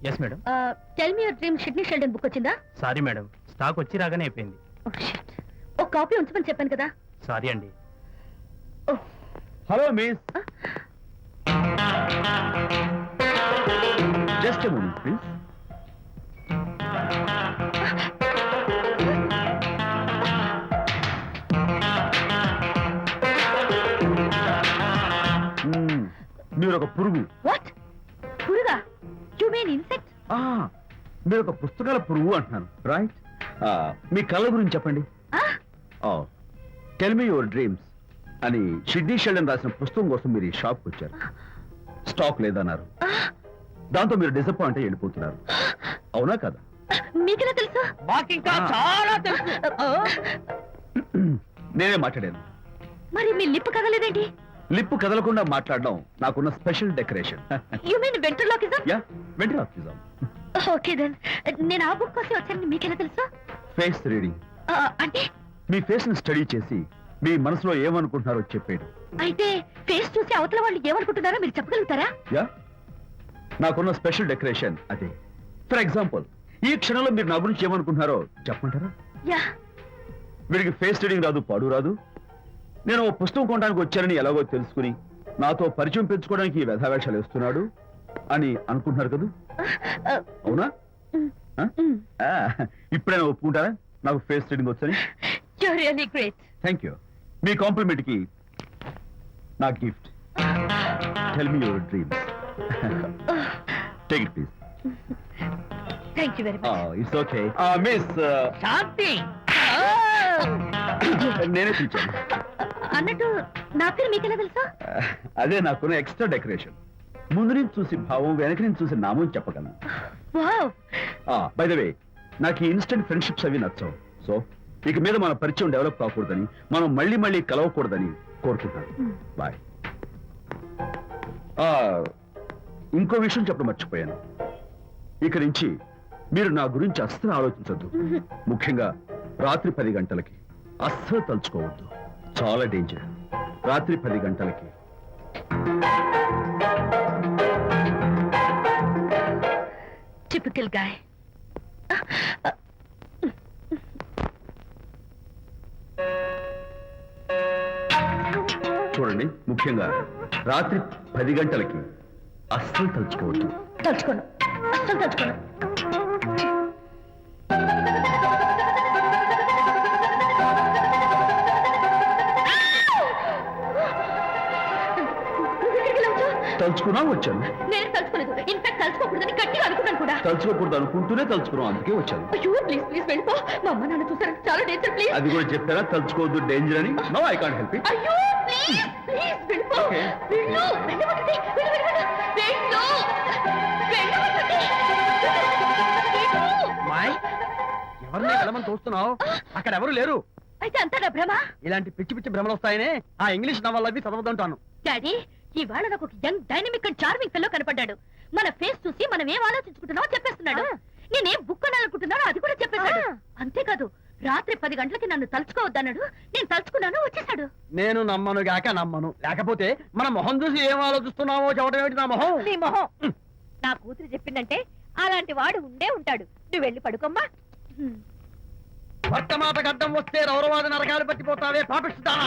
Yes madam. Tell me your dream Sidney Sheldon book వచ్చిందా? Sorry madam, stock వచ్చి రాగానే అయిపోయింది. ఒక కాపీ ఉంచమని చెప్పాను కదా. సారీ అండి. Hello miss, just a moment please. మీరు ఒక పురుగు. వాట్? పురుగా? You mean insect? మీరు ఒక పుస్తకాల పురుగు అంటున్నాను, రైట్? మీ కళ్ళ గురించి చెప్పండి. టెల్ మీ యువర్ డ్రీమ్స్ అని సిడ్నీ షెల్డన్ రాసిన పుస్తకం కోసం మీరు ఈ షాప్కి వచ్చారు. స్టాక్ లేదన్నారు. దాంతో మీరు డిసప్పాయింట్ అయ్యి వెళ్ళిపోతున్నారు. అవునా కదా? మీకెలా తెలుసు? మాకింకా చాలా తెలుసు. నేనే మాట్లాడాను. మరి మీ లిప్ కదలేదేంటి? లిప్పు కదలకుండా మాట్లాడడం నాకున్న special decoration. You mean ventriloquism? Yeah, ventriloquism. Okay then. నేను ఆ బుక్ కోసం వచ్చానని మీకెలా తెలుసు? Face reading. అంటే మీ ఫేస్ ని స్టడీ చేసి మీ మనసులో ఏమనుకుంటున్నారో చెప్పేది. అయితే ఫేస్ చూసి అవతల వాళ్ళు ఏమనుకుంటున్నారో మీరు చెప్పగలుగుతారా? యా, నాకున్న స్పెషల్ డెకరేషన్ అదే. ఫర్ ఎగ్జాంపుల్, ఈ క్షణంలో మీరు నా గురించి ఏమనుకుంటున్నారో చెప్పమంటారా? యా. వీడికి ఫేస్ రీడింగ్ రాదు, పాడు రాదు. నేను ఓ పుస్తకం కొనడానికి వచ్చానని ఎలాగో తెలుసుకుని నాతో పరిచయం పెంచుకోవడానికి ఈ వ్యధావేషాలు వేస్తున్నాడు అని అనుకుంటున్నారు కదా? అవునా? ఇప్పుడైనా ఒప్పుకుంటారా నాకు ఫేస్ రీడింగ్ వచ్చని? You're really great. Thank you. మీ కాంప్లిమెంట్ కి నా గిఫ్ట్. Tell me your dreams. Take it please. Thank you very much. It's okay. Miss Shanti, నేనే పిలిచాను. అన్నట్టు నా పేరు మీకెలా తెలుసా? అదే నాకున్న ఎక్స్ట్రా డెకరేషన్. ముందు నుంచి చూసి భావం, వెనక నుంచి చూసి నామం చెప్పగలను. వావ్. బై ద వే, నాకు ఈ ఇన్స్టెంట్ ఫ్రెండ్షిప్స్ అవి నచ్చవు. సో ఇక మీద మన పరిచయం డెవలప్ కాకూడదని, మనం మళ్ళీ మళ్ళీ కలవకూడదని కోరుకుంటాను. బాయ్. ఇంకో విషయం చెప్పడం మర్చిపోయాను. ఇక నుంచి మీరు నా గురించి అస్సలు ఆలోచించొద్దు. ముఖ్యంగా రాత్రి 10 గంటలకి అస్సలు తలుచుకోవద్దు. చాలా డేంజర్. రాత్రి 10 గంటలకి. Typical guy. చూడండి, ముఖ్యంగా రాత్రి 10 గంటలకి అస్సలు తలుచుకోవద్దు. తలుచుకోను, అస్సలు తలుచుకోను. తలుచుకున్నా వచ్చాను. నేను తలుచుకోలేదు. ఇన్ఫాక్ట్ తలుచుకోకూడదని గట్టిగా అనుకున్నాను కూడా. తలుచుకోకూడదు అనుకుంటూనే తలుచుకున్నాం, అందుకే వచ్చాను. అయ్యో ప్లీజ్ ప్లీజ్ వెళ్ళిపో. మా అమ్మ నాన్న చూసారు, చాలా డేంజర్. ప్లీజ్. అది కూడా చెప్పారా తలుచుకోవద్దు డేంజర్ అని? No, I can't help it. అయ్యో ప్లీజ్ ప్లీజ్ వెళ్ళిపో. Okay. వెళ్ళు, వెళ్ళమంటుంది. వెళ్ళు వెళ్ళు వెళ్ళు. వెళ్ళమంటుంది. మాయ్, ఎవరిని వెళ్ళమని చూస్తున్నావు? అక్కడ ఎవరు లేరు. అయితే అంతా నా భ్రమ. ఇలాంటి పిచ్చి పిచ్చి భ్రమలు వస్తాయనే ఆ ఇంగ్లీష్ నవల్ అవి చదవదంటాను. డాడీ, ఇవాళ నాకు ఒక young dynamic and charming fellow కనపడ్డాడు. మన ఫేస్ చూసి మనం ఏం ఆలోచించుకుంటున్నామో చెప్పేస్తున్నాడు. నేనేం బుక్ అనాలనుకుంటున్నానో అది కూడా చెప్పేశాడు. అంతేకాదు, రాత్రి 10 గంటలకి నన్ను తలుచుకోవద్దన్నాడు. నేను తలుచుకున్నాను, వచ్చేసాడు. నేను నమ్మను గాక నమ్మను. లేకపోతే మన మొహం చూసి ఏం ఆలోచిస్తున్నావో చెప్పడం ఏమిటి? నా మొహం నీ మొహం. నా కూతురు చెప్పిందంటే అలాంటి వాడు ఉండే ఉంటాడు. నువ్వు వెళ్ళి పడుకోమ్మా. భర్తమాట గడ్డం వస్తే రౌరవాద నరకాలు పట్టిపోతావే పాపిస్తానా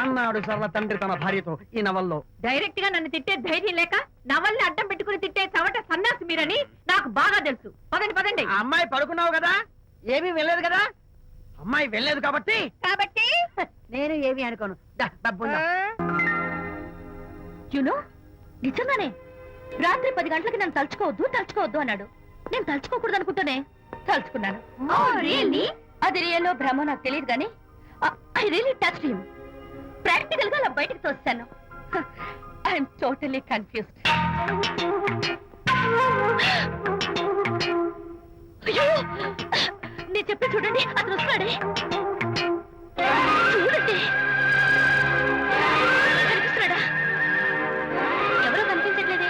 అన్నాడు సరళ తండ్రి తన భార్యతో ఈ నవల్లో. డైరెక్ట్ గా నన్ను తిట్టే ధైర్యం లేక నవల్ని అడ్డం పెట్టుకుని తిట్టే చవట సన్నాసి మీరని నాకు బాగా తెలుసు. పదండి పదండి. ఆ అమ్మాయి పడుకున్నావు కదా, ఏమీ వెళ్ళలేదు కదా. అమ్మాయి వెళ్ళలేదు కాబట్టి నేను ఏమి అనుకోను. యునో, నిజంగానే రాత్రి 10 గంటలకి నన్ను తలుచుకోవద్దు అన్నాడు. నేను తలుచుకోకూడదు అనుకుంటూనే తలుచుకున్నాను. అది రియల్లో భ్రమ నాకు తెలియదు కానీ I really touch him. Practical గా అలా బయటకు తోస్తాను. I'm totally confused. అయ్యో, నేను చెప్పి చూడండి, అతను వస్తున్నాడే. చూడండి, కనిపిస్తున్నాడా? ఎవరో కనిపించట్లేదే.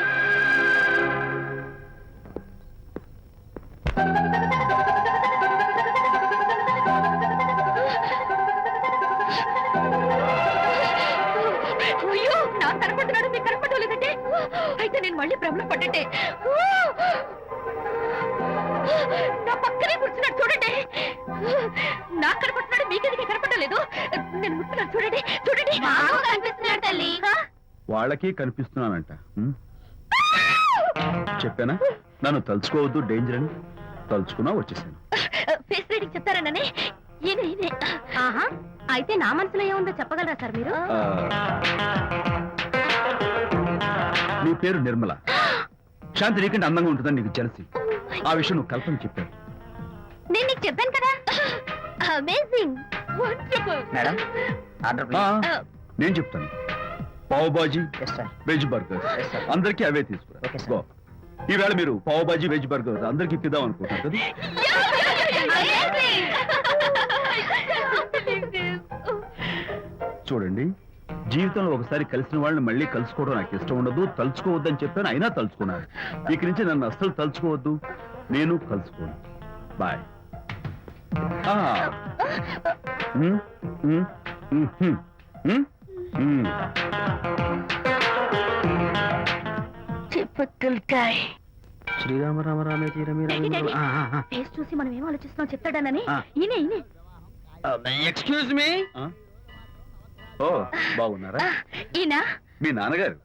అయ్యో, నాకు కనపడుతున్నాడు, మీకు కనపడలేదంటే అయితే చూస్తే నేను మళ్ళీ భ్రమలో పడ్డంటే నా పక్కనే కూర్చున్నాడు చూడండి. నాకు కనపడుతున్నాడు, మీకెదికి కనపడలేదు. నేను ముట్టున్నాను చూడండి, చూడండి కనిపిస్తున్నాడు తల్లి. వాళ్ళకి కనిపిస్తున్నానంట. చెప్పానా నన్ను తలుచుకోవద్దు, డేంజర్ అని. తలుచుకున్నా వచ్చేసాను. ఫేస్ రీడింగ్ చెప్తారననే ఈయనే. ఆహా, అయితే నా మనసులో ఏముందో చెప్పగలరా సార్ మీరు? నీ పేరు నిర్మల. శాంతి నీకంటే అందంగా ఉంటుందని నీకు తెలిసి ఆ విషయం నువ్వు కల్పన చెప్పావు. నేను నీకు చెప్పాను కదా. Amazing, wonderful. మేడం ఆర్డర్ నేను చెప్తాను. Pav bhaji, yes sir. Veg burger Yes, sir. అందరికీ అవే తీసుకురా. Okay, sir. Go. ఈవేళ మీరు పావ్ బాజీ వెజ్ బర్గర్ అందరికీ ఇద్దాం అనుకుంటారు కదా. చూడండి, జీవితంలో ఒకసారి కలిసిన వాళ్ళని మళ్ళీ కలుసుకోవడం నాకు ఇష్టం ఉండదు. తలుచుకోవద్దని చెప్పాను, అయినా తలుచుకున్నాను. ఇక నుంచి నన్ను అస్సలు తలుచుకోవద్దు, నేను కలుసుకోను. బాయ్. చెప్పుతుల్కాయ్. శ్రీరామ రామ రామే తీరమే డాడీ, డాడీ, ఫేస్ చూసి మనం ఏం ఆలోచిస్తున్నాం చెప్తాడనని. ఆ. ఈయనే. Excuse me. ఓ బాగున్నారా? ఈయన మీ నాన్నగారు.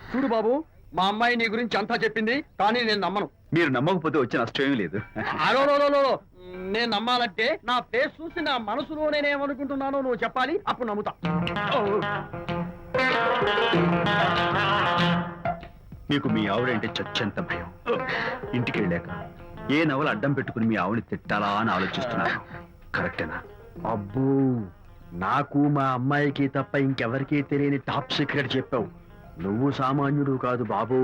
చూడు బాబు, మా అమ్మాయి నీ గురించి అంతా చెప్పింది, కానీ నేను నమ్మను. మీరు నమ్మకపోతే వచ్చే నష్టం ఏమీ లేదు. అలో నేను నమ్మాలంటే నా ఫేస్ చూసి నా మనసులో నేనేమనుకుంటున్నానో నువ్వు చెప్పాలి, అప్పుడు నమ్ముతా. మీకు మీ ఆవిడంటే చచ్చంత భయం. ఇంటికి వెళ్ళాక ఏ నవల అడ్డం పెట్టుకుని మీ ఆవిడని తిట్టాలా అని ఆలోచిస్తున్నాను. కరెక్టేనా? అబ్బో, నాకు మా అమ్మాయికి తప్ప ఇంకెవరికీ తెలియని టాప్ సీక్రెట్ చెప్పావు. నువ్వు సామాన్యుడు కాదు బాబు.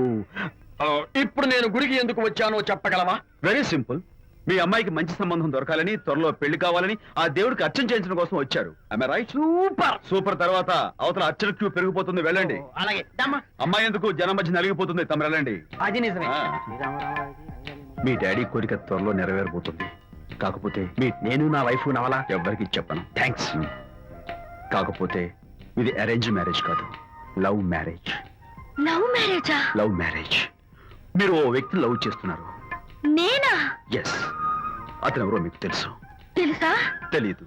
ఇప్పుడు నేను గుడికి ఎందుకు వచ్చానో చెప్పగలవా? Very simple. మీ అమ్మాయికి మంచి సంబంధం దొరకాలని, త్వరలో పెళ్లి కావాలని ఆ దేవుడికి అర్చన చేయించడం కోసం వచ్చారు. ఆమె రైట్? సూపర్. సూపర్. తర్వాత అవతల అర్చన క్యూ పెరిగిపోతుంది, వెళ్ళండి. అలాగే. అమ్మాయి ఎందుకు జనం మధ్య నలిగిపోతుంది, తమ వెళ్ళండి. అది నిజమే. ఆ. మీ డాడీ కోరిక త్వరలో నెరవేరబోతుంది. కాకపోతే నేను నా వైఫ్ నవలా ఎవ్వరికి చెప్పను. థ్యాంక్స్. కాకపోతే ఇది అరేంజ్ మ్యారేజ్ కాదు, లవ్ మ్యారేజ్. లవ్ మ్యారేజా? Love marriage. మీరు ఓ వ్యక్తి లవ్ చేస్తున్నారు. నేనా? ఎస్. అతను ఎవరో మీకు తెలుసు. తెలుసా? తెలీదు.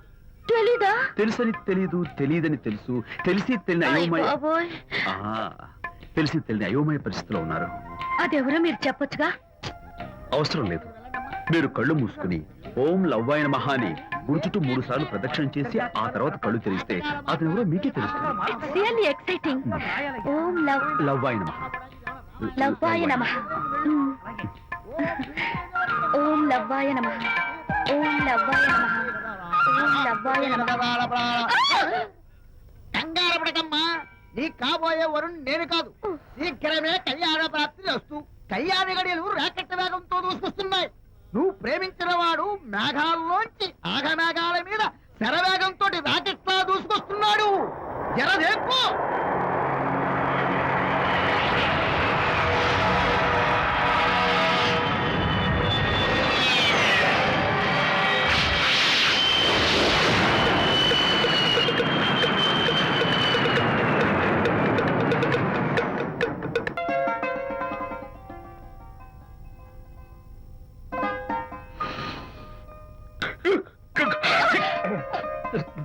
తెలీదా? తెలుసని తెలీదు, తెలియదని తెలుసు, తెలిసి తెలియని అయోమయ బాబోయ్, తెలిసి తెలియని అయోమయ పరిస్థితిలో ఉన్నారు. అదెవరో మీరు చెప్పొచ్చుగా. అవసరం లేదు. మీరు కళ్ళు మూసుకుని ఓం లవ్వాయ నమః అని గుడి చుట్టూ 3 సార్లు ప్రదక్షిణ చేసి ఆ తర్వాత కళ్ళు తెరిస్తే అతను ఎవరో మీకే తెలుస్తుంది. It's really exciting. ఓం లవ్వాయ నమః. లవ్వాయ నమః. ఓం లవ్వాయ నమః. ఓం లవ్వాయ నమః. ఓం లవ్వాయ నమః. కంగారు పడకమ్మా, నీ కాబోయే వరుణ్ నేను కాదు. శీఘ్రమే కళ్యాణ ప్రాప్తి వస్తూ కళ్యాణ గడియలు రాకెట్ వేగంతో దూసుకొస్తున్నాయి. నువ్వు ప్రేమించిన వాడు మేఘాల్లోంచి ఆగమేఘాల మీద శరవేగంతో రాకెట్లా దూసుకొస్తున్నాడు. జరదేపు.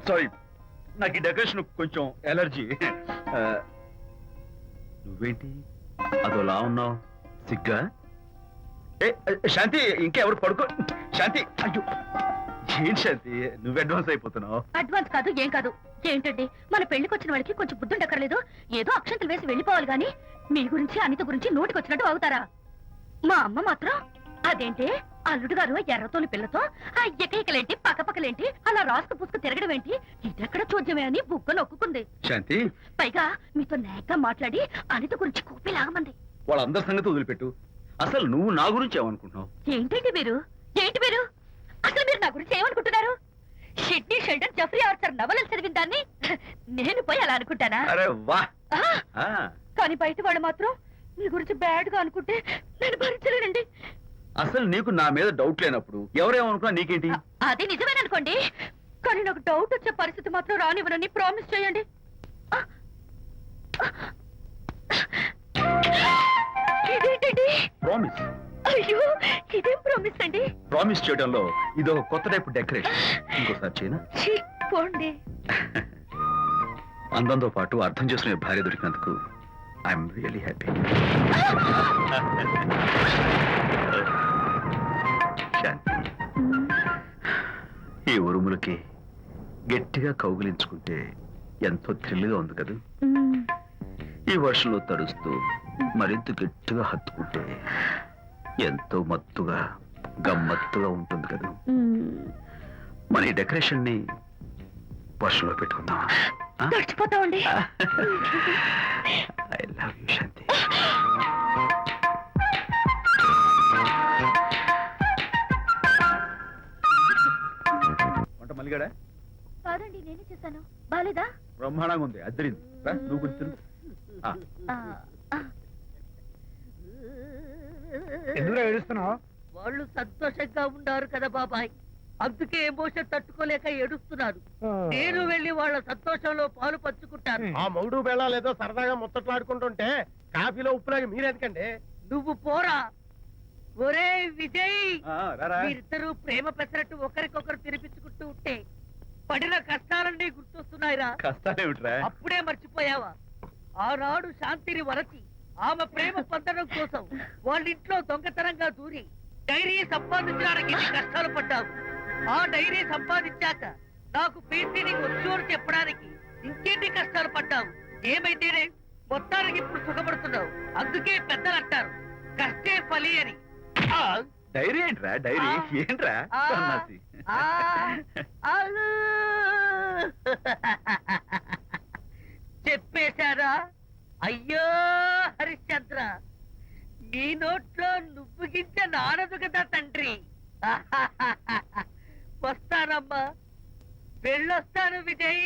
సారీ, నాకు ఈ డెకరేషన్ కొంచెం ఎలర్జీ. నువ్వేంటి అదోలా ఉన్నావు? సిగ్గా? శాంతి, ఇంకెవరు పడుకో. శాంతి, అయ్యో ఏంటి శాంతి, నువ్వు అడ్వాన్స్ అయిపోతున్నావు. అడ్వాన్స్ కాదు, ఏం కాదు. ఏంటండి, మన పెళ్లికి వచ్చిన వాళ్ళకి కొంచెం బుద్ధుండక్కర్లేదు. ఏదో అక్షంతలు వేసి వెళ్ళిపోవాలి గాని మీ గురించి అనిత గురించి నోటికి వచ్చినట్టు అవుతారా? మా అమ్మ మాత్రం అదేంటి అల్లుడు గారు ఎర్రతోని పిల్లతో ఆ ఎకైకలేంటి పక్కపక్కలేంటి అలా రాసుకు పుసుకు తిరగడం ఏంటి, ఇదెక్కడ చూద్యమే అని బుగ్గ నొక్కుంది. శాంతి, పైగా మీతో నేగ్గా మాట్లాడి అనిత గురించి కూపి లాగమంది. వాళ్ళందరి సంగతి వదిలిపెట్టు. అసలు నువ్వు నా గురించి ఏమనుకుంటున్నావు? ఏంటండి మీరు, ఏంటి మీరు అసలు మీరు నా గురించి ఏమనుకుంటున్నారు? షిడ్నీ షెల్డన్ జెఫ్రీ ఆర్చర్ నవలలు చదివిన దాన్ని నేను పోయి అలా అనుకుంటానా? అరే వా. ఆ, కానీ బయట వాళ్ళు మాత్రం మీ గురించి బ్యాడ్ గా అనుకుంటే నేను భరించలేనండి. అసలు నీకు నా మీద డౌట్ లేనప్పుడు ఎవరేమనుకున్నా నీకేంటి? అది నిజమేననుకోండి, కానీ నాకు డౌట్ వచ్చే పరిస్థితి మాత్రం రానివ్వనని ప్రామిస్ చేయండి. ప్రామిస్. అయ్యో ఇదేం ప్రామిస్ అండి? ప్రామిస్ చేయడంలో ఇది ఒక కొత్త టైప్ డెకరేషన్. ఇంకోసారి చేయనా? ఛీ, పోండి. అందంతో పాటు అర్థం చేసుకునే భార్య దొరికినందుకు ఐఎమ్ రియలీ హ్యాపీ. శాంతి, ఈ ఉరుములకి గట్టిగా కౌగిలించుకుంటే ఎంతో థ్రిల్గా ఉంది కదా. ఈ వర్షంలో తడుస్తూ మరింత గట్టిగా హత్తుకుంటే ఎంతో మత్తుగా గమ్మత్తుగా ఉంటుంది కదా. మన ఈ డెకరేషన్ ని వర్షంలో పెట్టుకుందామా? తడిచిపోతామండి. ఐ లవ్ యూ శాంతి. వంట మల్లిగాడా? కాదండి, నేనే చేశాను. బాలేదా? బ్రహ్మాండంగా ఉంది, అద్దరింది. రా, నువ్వు గుర్తు. ఎందుకు ఏడుస్తున్నావు? వాళ్ళు సంతోషంగా ఉన్నారు కదా బాబాయ్, అందుకే ఎమోషన్ తట్టుకోలేక ఏడుస్తున్నారు. నేను వెళ్ళి వాళ్ళ సంతోషంలో పాలు పంచుకుంటాను. ఆ మౌడు బెళ్ళాలు ఏదో సరదాగా ముచ్చట్లాడుకుంటుంటే కాఫీలో ఉప్పులాగా మీరెందుకండి? నువ్వు పోరా. ఒరే విజయ్, మీరిద్దరూ ప్రేమ పెసరట్టు ఒకరికొకరు తినిపించుకుంటూ ఉంటే పడిన కష్టాలన్నీ గుర్తొస్తున్నాయిరా. కష్టాలేమిట్రా? అప్పుడే మర్చిపోయావా? ఆనాడు శాంతిని వరచి ఆమె ప్రేమ పొందడం కోసం వాళ్ళ ఇంట్లో దొంగతనంగా దూరి డైరీ సంపాదించడానికి ఎన్ని కష్టాలు పడ్డావు. ఆ డైరీ సంపాదించాక నాకు పీసీని వచ్చు అని చెప్పడానికి ఇంకేంటి కష్టాలు పడ్డావు. ఏమైతేనే మొత్తానికి ఇప్పుడు సుఖపడుతున్నావు. అందుకే పెద్దలు అంటారు కష్టే ఫలి అని. డైరీ ఏంట్రా? డైరీ ఏంట్రా? సన్నాసి. చెప్పేశారా? అయ్యో హరిశ్చంద్ర, నీ నోట్లో నువ్వు గింజ నానదు కదా తండ్రి. వస్తానమ్మా, వెళ్ళొస్తాను విజయ్.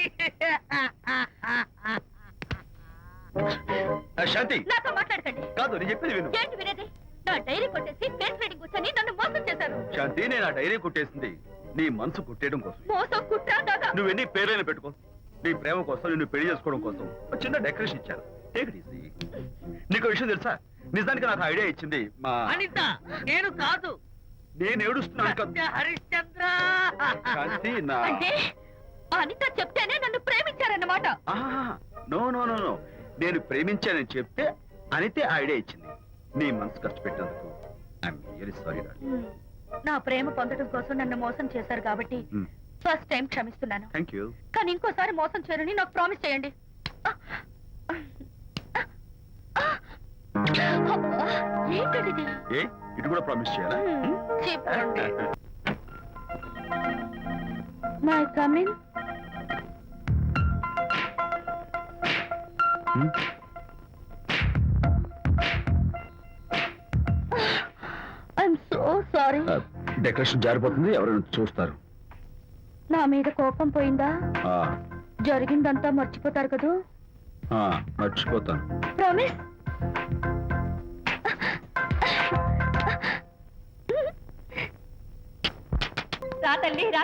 శాంతి, నాతో మాట్లాడకండి. కాదు నేను చెప్పేది విను. ఏంటి వినేది? నా డైరీ కొట్టేసి ఫేస్ రీడింగ్ కూర్చొని నన్ను మోసం చేశారు. శాంతి, నేను ఆ డైరీ కుట్టేసింది నీ మనసు కుట్టేయడం కోసం. మోసం, కుట్ర, దగ. నువ్వెన్ని పేర్లైనా పెట్టుకో, నీ ప్రేమ కోసం, నిన్ను పెళ్లి చేసుకోవడం కోసం ఒక చిన్న డెకరేషన్ ఇచ్చాను. Take it easy. నీకు విషయం తెలుసా? నిజానికి నాకు ఐడియా ఇచ్చింది మా అనిత, నేను కాదు. నేను ఏడుస్తున్నాను కదా. సత్య హరిశ్చంద్ర. శాంతి, నా అంటే అనిత చెప్తేనే నన్ను ప్రేమించారన్నమాట. నో నో నో నో, నేను ప్రేమించానని చెప్తే అనితే ఐడియా ఇచ్చింది. నీ మనసు ఖర్చు పెట్టినందుకు ఐఎమ్ రియల్లీ సారీ డార్లింగ్. నా ప్రేమ పొందడం కోసం నన్ను మోసం చేశారు కాబట్టి ఫస్ట్ టైం క్షమిస్తున్నాను. Thank you. కానీ ఇంకోసారి మోసం చేయరని నాకు ప్రామిస్ చేయండి. అబ్బా, ఏంటది? ఏ ఇటు కూడా ప్రామిస్ చేయాలా? చెప్పండి. May come in. I'm so sorry. Decoration జారిపోతుంది, ఎవరైనా చూస్తారు. నా మీద కోపం పోయిందా? ఆ, జరిగిందంతా మర్చిపోతారు కదూ? ఆ, మర్చిపోతాను. ప్రామిస్. రా తల్లి రా.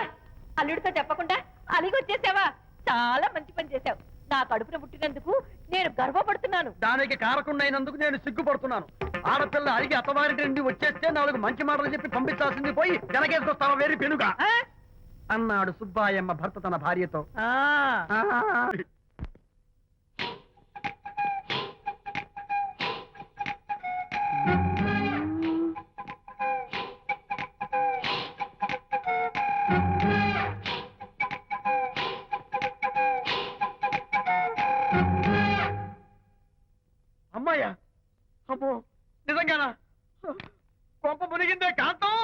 అల్లుడితో చెప్పకుండా అలిగొచ్చేసావా? చాలా మంచి పని చేశావు. నా కడుపున పుట్టినందుకు నేను గర్వపడుతున్నాను. దానికి కారకుండైనందుకు నేను సిగ్గుపడుతున్నాను. ఆడపిల్ల అడిగి అత్తవారింటి నుండి వచ్చేస్తే 4 మంచి మాటలు చెప్పి పంపించాల్సింది పోయి వెనకేసుకొస్తావా వేరు పెనుగా అన్నాడు సుబ్బాయమ్మ భర్త తన భార్యతో. అమ్మాయ్యా, అమ్మో, నిజంగానా? కొంప మునిగిందే కాంతం.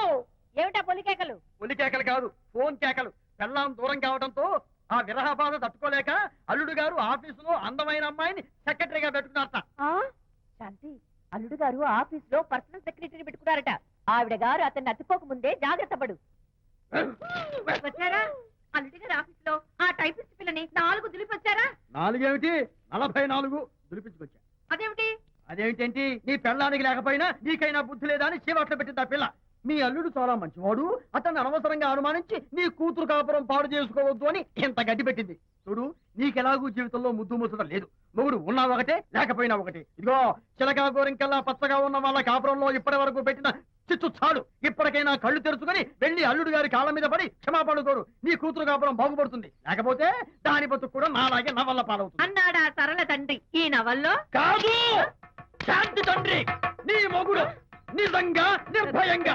ఏమిటా పొలికేకలు? ఒలి కేకలు కాదు, ఫోన్ కేకలు. పెళ్ళాం దూరం కావడంతో ఆ విరహ బాధ తట్టుకోలేక అల్లుడు గారు ఆఫీసులో అందమైన అమ్మాయిని సెక్రటరీగా పెట్టుకున్నారట. శాంతి, అల్లుడు గారు ఆఫీస్ లో పర్సనల్ సెక్రటరీ పెట్టుకున్నారట. ఆవిడ గారు అతన్ని అతుక్కోక ముందే జాగ్రత్త పడు. వచ్చారా? అల్లుడు గారు ఆఫీస్ లో ఆ టైపిస్ట్ పిల్లని 4 దులిపొచ్చారా? 4 ఏమిటి, 44 దులిపించుకొచ్చా. అదేమిటి? అదేమిటేంటి, నీ పెళ్ళానికి లేకపోయినా నీకైనా బుద్ధి లేదా అని చీవాట్లు పెట్టింది ఆ పిల్ల. మీ అల్లుడు చాలా మంచివాడు, అతన్ని అనవసరంగా అనుమానించి నీ కూతురు కాపురం పాడు చేసుకోవద్దు అని ఇంత గడ్డి పెట్టింది. చూడు, నీకెలాగూ జీవితంలో ముద్దు ముచ్చడం లేదు. మొగుడు ఉన్నా ఒకటే, లేకపోయినా ఒకటే. ఇదిగో చిలకా గోరింకల్లా పచ్చగా ఉన్న వాళ్ళ కాపురంలో ఇప్పటి వరకు పెట్టిన చిచ్చు చాలు. ఇప్పటికైనా కళ్ళు తెరుచుకొని వెళ్ళి అల్లుడు గారి కాళ్ళ మీద పడి క్షమాపణ కోరు. నీ కూతురు కాపురం బాగుపడుతుంది. లేకపోతే దాని బతుకు కూడా నాలాగే నవల్ల పాలవుతుంది. అన్నాడా సరళ తండ్రి ఈ నవల్లో? కాదు, శాంతి తండ్రి నీ మొగుడు నిజంగా నిర్భయంగా